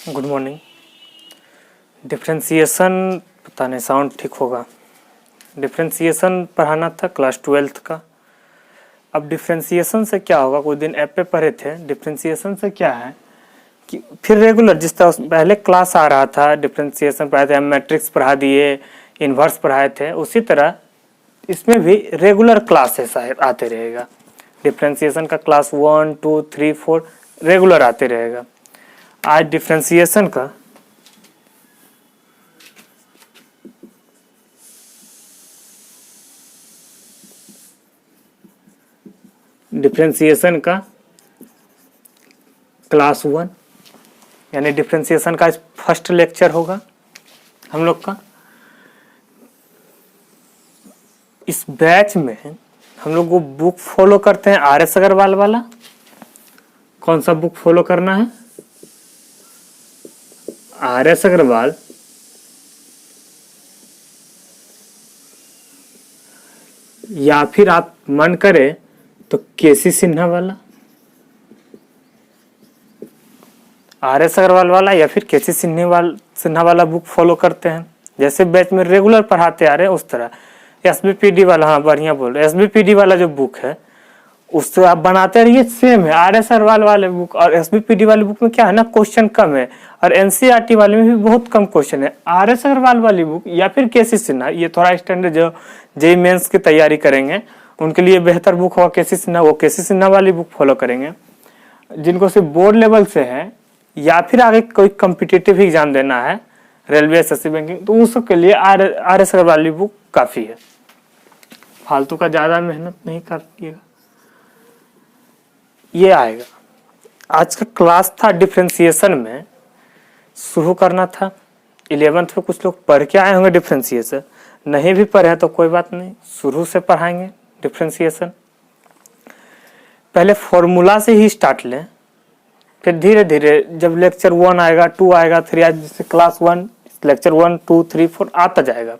Good morning. Differentiation, पता नहीं sound ठीक होगा। डिफ्रेंसिएशन पढ़ाना था क्लास 12th का। अब डिफ्रेंसिएशन से क्या होगा, कुछ दिन ऐप पे पढ़े थे। डिफ्रेंसिएशन से क्या है कि फिर रेगुलर जिस तरह पहले क्लास आ रहा था, डिफ्रेंसिएशन पढ़ाए थे, हम मैट्रिक्स पढ़ा दिए, इन्वर्स पढ़ाए थे, उसी तरह इसमें भी रेगुलर क्लासेस आते रहेगा। डिफ्रेंसिएशन का क्लास 1, 2, 3, 4 रेगुलर आते रहेगा। आज डिफ्रेंसिएशन का क्लास 1 यानी डिफ्रेंसिएशन का फर्स्ट लेक्चर होगा हम लोग का। इस बैच में हम लोग वो बुक फॉलो करते हैं RS अग्रवाल वाला। कौन सा बुक फॉलो करना है? RS अग्रवाल या फिर आप मन करे तो KC सिन्हा वाला, RS अग्रवाल वाला या फिर KC सिन्हा वाला बुक फॉलो करते हैं। जैसे बैच में रेगुलर पढ़ाते आ रहे हैं उस तरह। SBPD वाला, हाँ बढ़िया बोल रहे, SBPD वाला जो बुक है उससे आप बनाते रहिए, सेम है। RS अग्रवाल वाले बुक और SBPD वाले बुक में क्या है ना, क्वेश्चन कम है, और NCERT वाले में भी बहुत कम क्वेश्चन है। RS अग्रवाल वाली बुक या फिर KC सिन्हा, ये थोड़ा स्टैंडर्ड जो JEE मेंस की तैयारी करेंगे उनके लिए बेहतर बुक होगा KC सिन्हा, वो KC सिन्हा वाली बुक फॉलो करेंगे। जिनको सिर्फ बोर्ड लेवल से है या फिर आगे कोई कॉम्पिटिटिव एग्जाम देना है, रेलवे, SSC, बैंकिंग, तो उन सब के लिए RS अग्रवाल वाली बुक काफी है। फालतू का ज्यादा मेहनत नहीं करिएगा, ये आएगा। आज का क्लास था डिफ्रेंसिएशन में, शुरू करना था। 11th में कुछ लोग पढ़ के आए होंगे डिफ्रेंसिएशन, नहीं भी पढ़े तो कोई बात नहीं, शुरू से पढ़ाएंगे डिफ्रेंसिएशन। पहले फॉर्मूला से ही स्टार्ट लें, फिर धीरे धीरे जब लेक्चर 1 आएगा, 2 आएगा, 3 आएगा, जैसे क्लास 1 लेक्चर 1, 2, 3, 4 आता जाएगा।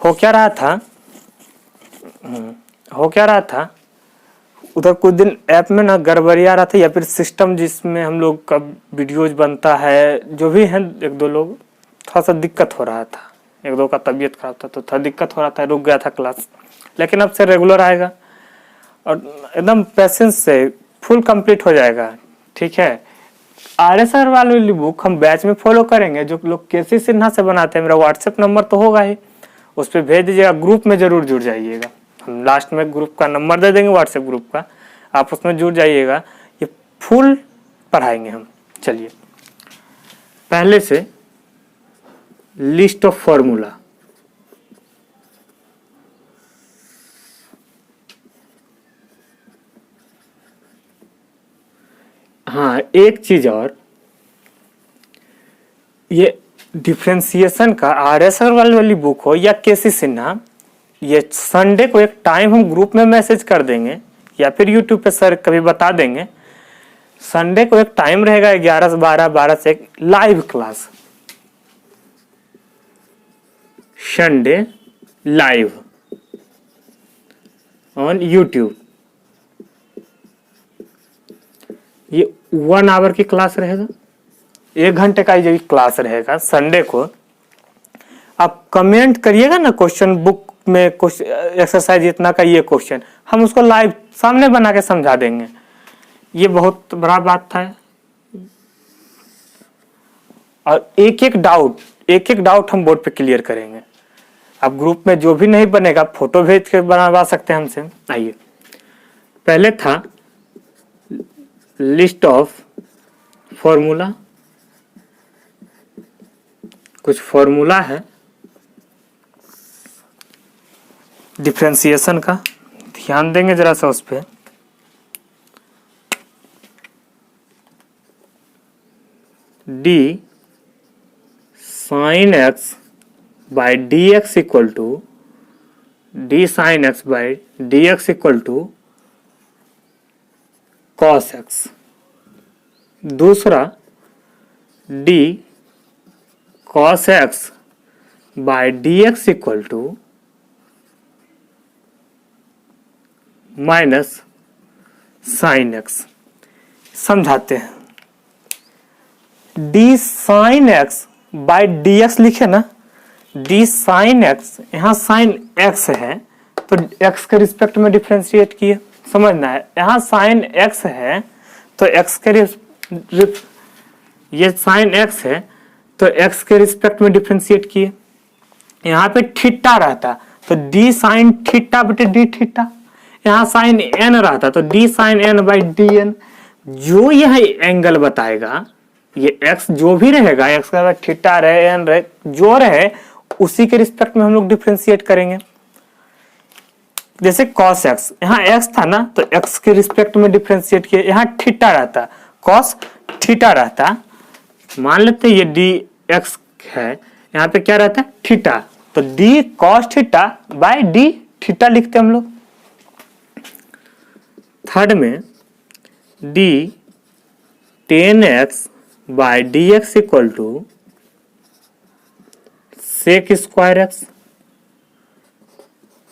हो क्या रहा था उधर कुछ दिन ऐप में ना गड़बड़ी आ रहा था, या फिर सिस्टम जिसमें हम लोग का वीडियोज बनता है, जो भी हैं एक दो लोग, थोड़ा सा दिक्कत हो रहा था। एक दो का तबीयत खराब था तो थोड़ा दिक्कत हो रहा था, रुक गया था क्लास। लेकिन अब से रेगुलर आएगा और एकदम पेशेंस से फुल कंप्लीट हो जाएगा, ठीक है। RS अग्रवाल वाली बुक हम बैच में फॉलो करेंगे। जो लोग KC सिन्हा से बनाते हैं, मेरा WhatsApp नंबर तो होगा ही, उस पर भेज दीजिएगा, ग्रुप में जरूर जुड़ जाइएगा। हम लास्ट में ग्रुप का नंबर दे देंगे, WhatsApp ग्रुप का, आप उसमें जुड़ जाइएगा। ये फुल पढ़ाएंगे हम। चलिए पहले से लिस्ट ऑफ फॉर्मूला। हाँ, एक चीज और, ये डिफ्रेंसिएशन का RS अग्रवाल वाली बुक हो या KC सिन्हा, ये संडे को एक टाइम हम ग्रुप में मैसेज कर देंगे या फिर यूट्यूब पे सर कभी बता देंगे। संडे को एक टाइम रहेगा 11 से 12, 12 से 1 live class, Sunday live on YouTube. ये 1 आवर की क्लास रहेगा, 1 घंटे का ये क्लास रहेगा संडे को। आप कमेंट करिएगा ना क्वेश्चन बुक में, कुछ एक्सरसाइज इतना का ये क्वेश्चन, हम उसको लाइव सामने बना के समझा देंगे। ये बहुत बड़ा बात था। और एक एक डाउट हम बोर्ड पे क्लियर करेंगे। अब ग्रुप में जो भी नहीं बनेगा फोटो भेज के बनवा सकते हैं हमसे। आइए, पहले था लिस्ट ऑफ फॉर्मूला। कुछ फॉर्मूला है डिफ्रेंसिएशन का, ध्यान देंगे जरा सा उस पे। d sin x by dx equal to d sin x by dx equal to cos x। दूसरा d cos x by dx equal to minus sin x। समझाते हैं। D sine X by D X लिखे ना, D sine X, यहाँ sine X है तो x के respect में डिफ्रेंशिएट किए, समझना है। यहाँ साइन एक्स है तो एक्स के ये साइन एक्स है तो एक्स के रिस्पेक्ट में डिफ्रेंशिएट किए। यहाँ पे थीटा रहता तो डी साइन थीटा बटे डी थीटा, यहाँ साइन एन रहता तो D sine N by D N. जो यह एंगल बताएगा, ये एक्स जो भी रहेगा, एक्स का थीटा रहे एन रहे जो रहे, उसी के रिस्पेक्ट में हम लोग डिफ्रेंशिएट करेंगे। जैसे कॉस एक्स, यहाँ एक्स था ना तो एक्स के रिस्पेक्ट में डिफ्रेंशिएट किए, यहाँ थीटा रहता कॉस थीटा रहता, मान लेते ये डी एक्स है, यहाँ पे क्या रहता है थीटा, तो D cos theta by D theta लिखते हम लोग। थर्ड में D tan X by D X equal to sec square X.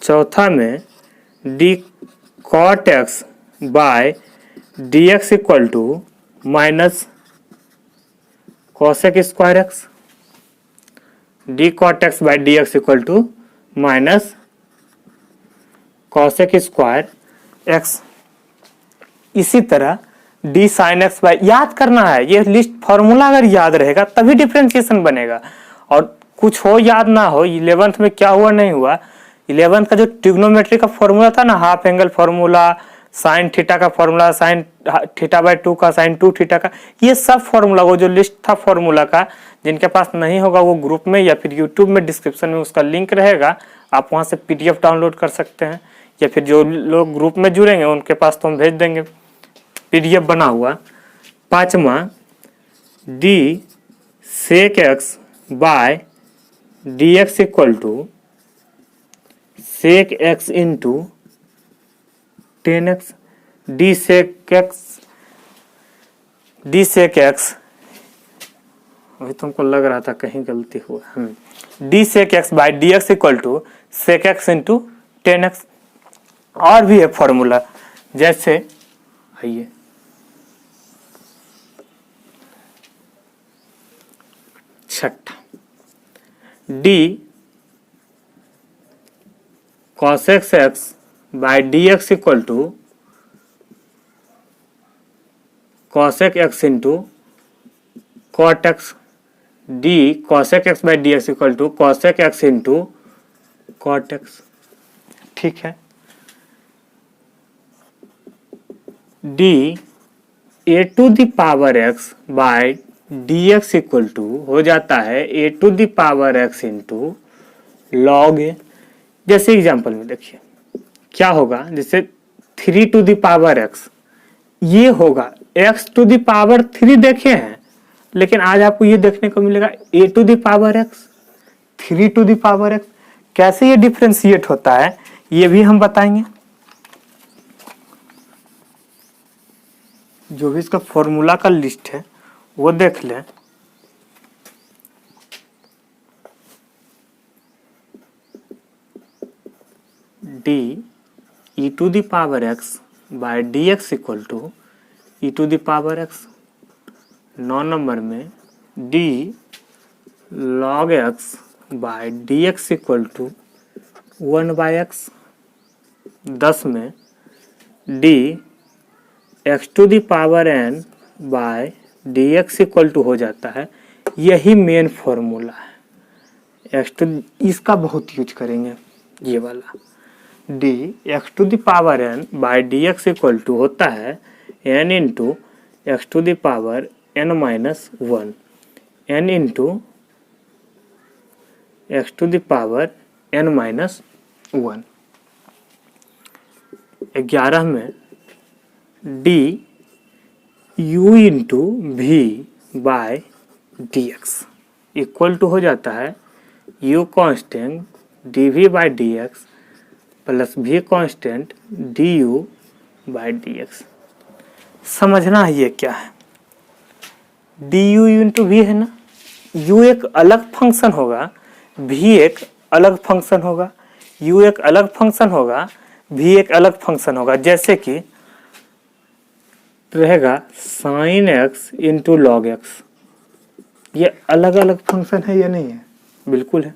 चौथा में D cot X by D X equal to minus cosec square X. D cot X by D X equal to minus cosec square X. इसी तरह D sine x bye, याद करना है ये list formula, अगर याद रहेगा तभी डिफरेंशिएशन बनेगा। और कुछ हो याद ना हो, 11th में क्या हुआ नहीं हुआ, 11th का जो ट्रिग्नोमेट्री का फॉर्मूला था ना, half angle formula, sine theta का फॉर्मूला, साइन थीटा बाय 2 का, साइन 2 थीटा का, ये सब फॉर्मूला, वो जो लिस्ट था फॉर्मूला का, जिनके पास नहीं होगा वो ग्रुप में या फिर यूट्यूब में डिस्क्रिप्शन में उसका लिंक रहेगा, आप वहां से PDF डाउनलोड कर सकते हैं, या फिर जो लोग ग्रुप में जुड़ेंगे उनके पास तो हम भेज देंगे PDF बना हुआ। पांचवा D sec X by D X equal to sec X into 10x। D sec X वही तुमको लग रहा था कहीं गलती हुआ, D sec X by D X equal to sec X into 10x। और भी है फॉर्मूला, जैसे आइए छठा, D cos x by D X equal to cosec x into cot x। D cosec x by D X equal to cosec x into cot x। ठीक है। D A to the power x by D X equal to हो जाता है A to the power x into log A. जैसे example में देखिए क्या होगा, जैसे 3 टू द पावर x, ये होगा x टू द पावर 3 देखे हैं, लेकिन आज आपको ये देखने को मिलेगा a to the power x 3 to the power x। कैसे ये डिफरेंशिएट होता है ये भी हम बताएंगे। जो भी इसका फॉर्मूला का लिस्ट है वो देख लें। D E to the power X by D X equal to E to the power X. 9 नंबर में D log X by D X equal to 1 by X. 10 में D X to the power N by D X equal to हो जाता है, यही main formula है। X to, इसका बहुत यूज करेंगे ये वाला। D X to the power N by D X equal to होता है N into X to the power N minus 1, N into X to the power N minus 1। 11 में D u into V by D X equal to हो जाता है u constant D V by D X plus v constant D U by D X. समझना है ये क्या है, D U into we है ना, u एक अलग फंक्शन होगा, v एक अलग फंक्शन होगा, u एक अलग फंक्शन होगा, v एक अलग फंक्शन होगा। जैसे कि रहेगा sine x into log x, ये अलग अलग फंक्शन है या नहीं है? बिल्कुल है।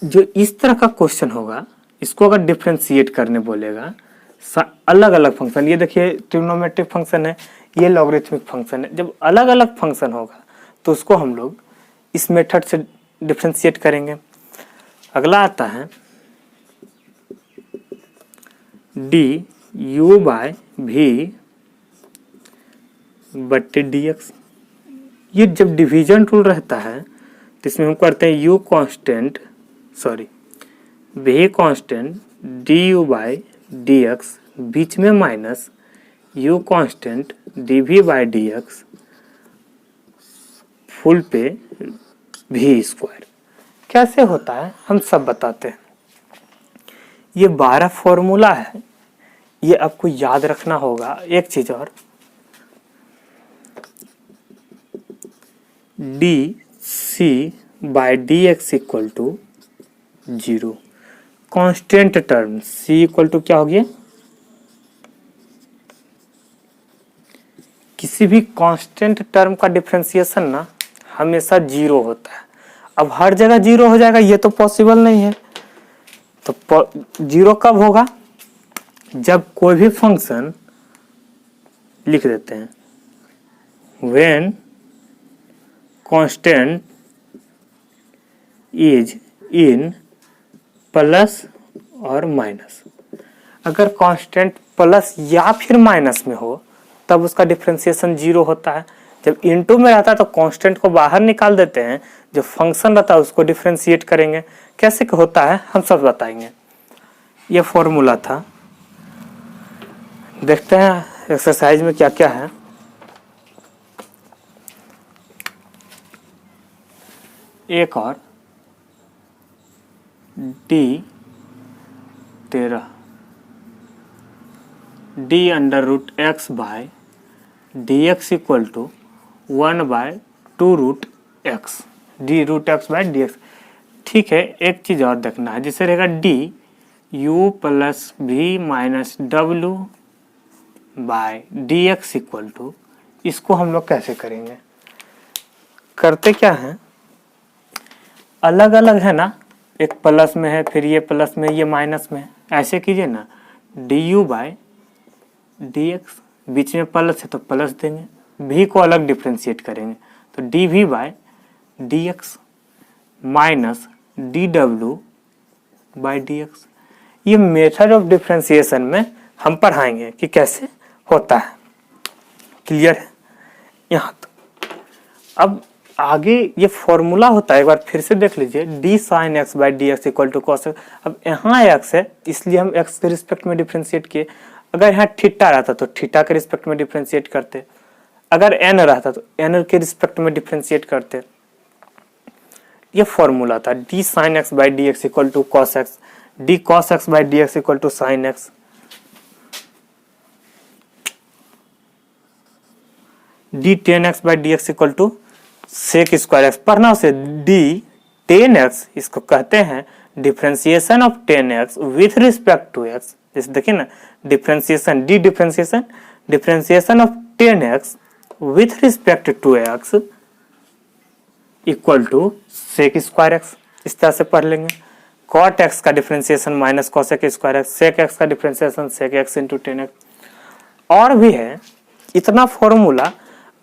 जो इस तरह का क्वेश्चन होगा इसको अगर डिफरेंशिएट करने बोलेगा, अलग अलग फंक्शन, ये देखिए ट्रिग्नोमेट्रिक फंक्शन है, ये लॉगरिथमिक फंक्शन है, जब अलग अलग फंक्शन होगा तो उसको हम लोग इस मेथड से डिफरेंशिएट करेंगे। अगला आता है डी यू बाय वी बट्टे डी एक्स। ये जब डिवीजन रूल रहता है तो इसमें हम करते हैं U constant, sorry V constant D U by D X, बीच में minus U constant D V by D X, full पे वी स्क्वायर। कैसे होता है हम सब बताते हैं। ये 12 फॉर्मूला है, ये आपको याद रखना होगा। एक चीज और, D C by D X equal to 0। Constant term C equal to क्या हो गया, किसी भी कांस्टेंट टर्म का डिफरेंशिएशन ना हमेशा 0 होता है। अब हर जगह 0 हो जाएगा ये तो पॉसिबल नहीं है। तो 0 कब होगा, जब कोई भी फंक्शन, लिख देते हैं when constant is in plus और माइनस। अगर कांस्टेंट प्लस या फिर माइनस में हो तब उसका डिफरेंशिएशन 0 होता है। जब इनटू में रहता है तो कांस्टेंट को बाहर निकाल देते हैं, जो फंक्शन रहता है उसको डिफरेंशिएट करेंगे। कैसे होता है हम सब बताएंगे। ये फॉर्मूला था, देखते हैं एक्सरसाइज में क्या क्या है। एक और D 13 D under root X by D X equal to 1 by 2 root X, D root X by D X. ठीक है, एक चीज और देखना है, जिसे रहेगा D U plus V minus W by D X equal to, इसको हम लोग कैसे करेंगे। करते क्या है, अलग अलग है ना, एक प्लस में है, फिर ये प्लस में, ये माइनस में है। ऐसे कीजिए ना, D U by D X, बीच में प्लस है तो प्लस देंगे, भी को अलग डिफ्रेंशिएट करेंगे तो D V by D X minus D W by D X. ये मेथड ऑफ डिफ्रेंशिएशन में हम पढ़ाएंगे कि कैसे होता है। क्लियर है यहाँ तक। अब आगे ये फॉर्मूला होता है, एक बार फिर से देख लीजिए, D sine X by D X equal to cos X. अब यहाँ एक्स है इसलिए हम एक्स के रिस्पेक्ट में डिफ्रेंशिएट किए। अगर यहाँ थीटा रहता तो थीटा के रिस्पेक्ट में डिफ्रेंशिएट करते, अगर एन रहता तो एन के रिस्पेक्ट में डिफ्रेंशिएट करते। ये फॉर्मूला था, D sine X by D X equal to cos X, D cos X by D X equal to sine X, D tan X by D X equal to sec square X. पढ़ना उसे, D tan X इसको कहते हैं differentiation of tan X with respect to X. जैसे देखिए ना, differentiation, D differentiation, differentiation of tan X with respect to X equal to sec square x. इस तरह से पढ़ लेंगे। कॉट एक्स का differentiation minus cosec square X, sec X का differentiation sec X into tan X. और भी है इतना फॉर्मूला।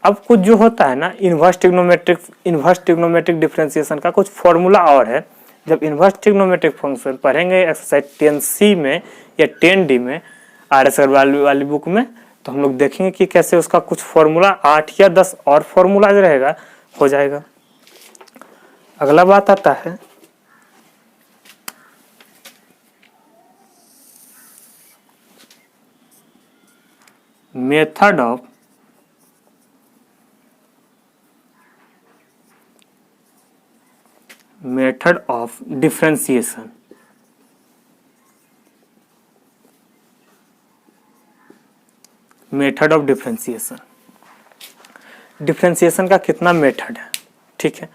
अब कुछ जो होता है ना, इनवर्स ट्रिग्नोमेट्रिक डिफरेंशिएशन का कुछ फॉर्मूला और है। जब इनवर्स ट्रिग्नोमेट्रिक फंक्शन पढ़ेंगे एक्सरसाइज 10C में या 10D में RS वाली बुक में, तो हम लोग देखेंगे कि कैसे उसका कुछ फॉर्मूला 8 या 10 और फॉर्मूला जो रहेगा हो जाएगा। अगला बात आता है method of differentiation. Method of differentiation, differentiation का कितना मेथड है, ठीक है।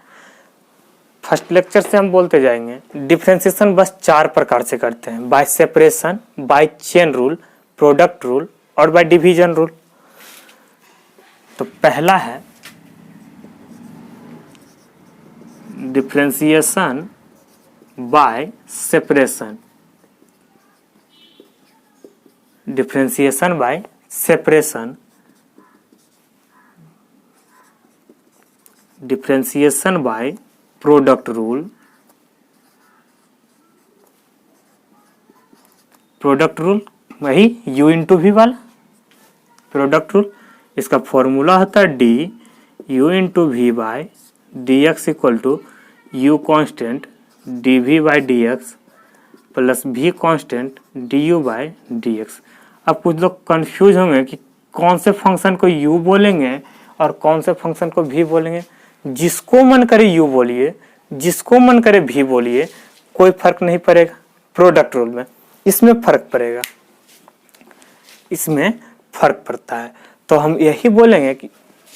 फर्स्ट लेक्चर से हम बोलते जाएंगे। डिफरेंशिएशन बस 4 प्रकार से करते हैं, by separation, by chain rule, product rule और बाय डिवीजन रूल। तो पहला है differentiation by separation, differentiation by separation, differentiation by product rule, product rule वही u इंटू वी वाला प्रोडक्ट रूल। इसका फॉर्मूला होता है D U into V by D X equal to U constant D V by D X plus V constant D U by D X. अब कुछ लोग confuse होंगे कि कौन से फंक्शन को u बोलेंगे और कौन से फंक्शन को v बोलेंगे। जिसको मन करे u बोलिए, जिसको मन करे v बोलिए, कोई फर्क नहीं पड़ेगा। प्रोडक्ट रूल में इसमें फर्क पड़ेगा, इसमें फर्क पड़ता है। तो हम यही बोलेंगे कि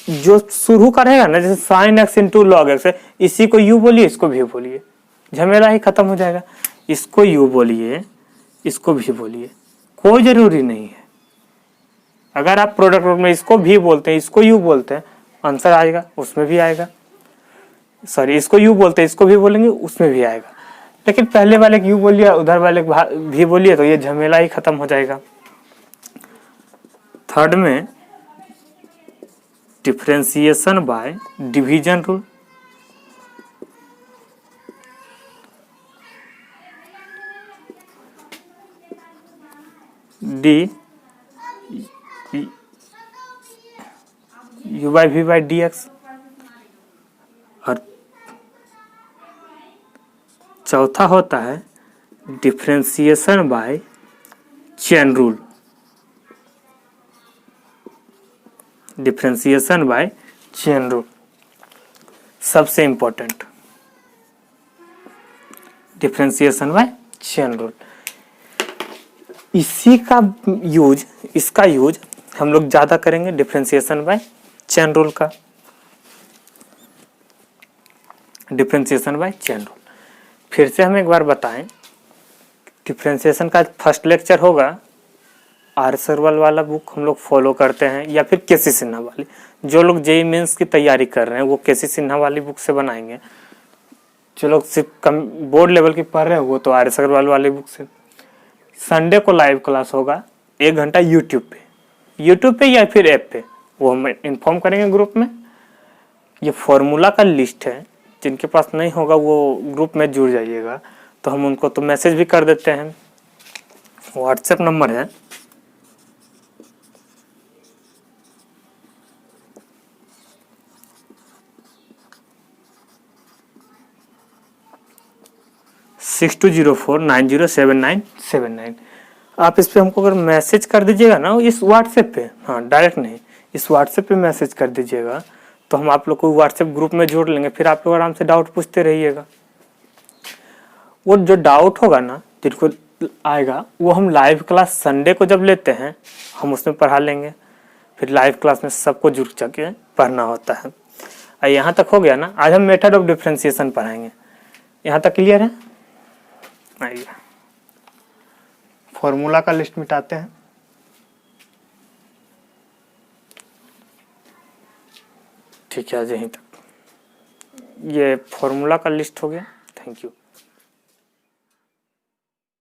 जो शुरू का रहेगा ना, जैसे sine x into log x है, इसी को u बोलिए, इसको v बोलिए, झमेला ही खत्म हो जाएगा। इसको u बोलिए, इसको v बोलिए, कोई जरूरी नहीं है। अगर आप प्रोडक्ट रूल में इसको v बोलते हैं, इसको u बोलते हैं, आंसर आएगा, उसमें भी आएगा। सॉरी, इसको u बोलते हैं, इसको v बोलेंगे, उसमें भी आएगा। लेकिन पहले वाले u बोलिए, उधर वाले v बोलिए, तो ये झमेला ही खत्म हो जाएगा। थर्ड में differentiation by division rule, D U by V by D X. और चौथा होता है differentiation by chain rule, differentiation by chain rule सबसे important, differentiation by chain rule. इसी का यूज, इसका यूज हम लोग ज्यादा करेंगे डिफरेंशिएशन बाय चेन रूल का, डिफरेंशिएशन बाय चेन रूल। फिर से हम एक बार बताएं, डिफरेंशिएशन का फर्स्ट लेक्चर होगा, आर सरवल वाला बुक हम लोग फॉलो करते हैं, या फिर केसी सिन्हा वाली। जो लोग जेईई मेंस की तैयारी कर रहे हैं वो केसी सिन्हा वाली बुक से बनाएंगे। जो लोग सिर्फ कम बोर्ड लेवल की पढ़ रहे हैं वो तो आर सरवल वाली बुक से। संडे को लाइव क्लास होगा 1 घंटा यूट्यूब पे या फिर ऐप पे, वो हम इन्फॉर्म करेंगे ग्रुप में। ये फॉर्मूला का लिस्ट है, जिनके पास नहीं होगा वो ग्रुप में जुड़ जाइएगा, तो हम उनको तो मैसेज भी कर देते हैं। व्हाट्सएप नंबर है 6204907979। आप इस पे हमको अगर मैसेज कर दीजिएगा ना, इस व्हाट्सएप पे, हाँ डायरेक्ट नहीं, इस व्हाट्सएप पे मैसेज कर दीजिएगा, तो हम आप लोग को व्हाट्सएप ग्रुप में जोड़ लेंगे। फिर आप लोग आराम से डाउट पूछते रहिएगा। वो जो डाउट होगा ना, जिनको आएगा, वो हम लाइव क्लास संडे को जब लेते हैं, हम उसमें पढ़ा लेंगे। फिर लाइव क्लास में सबको जुड़ के पढ़ना होता है। यहाँ तक हो गया ना। आज हम मेथड ऑफ डिफरेंशिएशन पढ़ाएंगे। यहाँ तक क्लियर है? आइए फॉर्मूला का लिस्ट मिटाते हैं। ठीक है, आज यहीं तक। ये फॉर्मूला का लिस्ट हो गया। Thank you.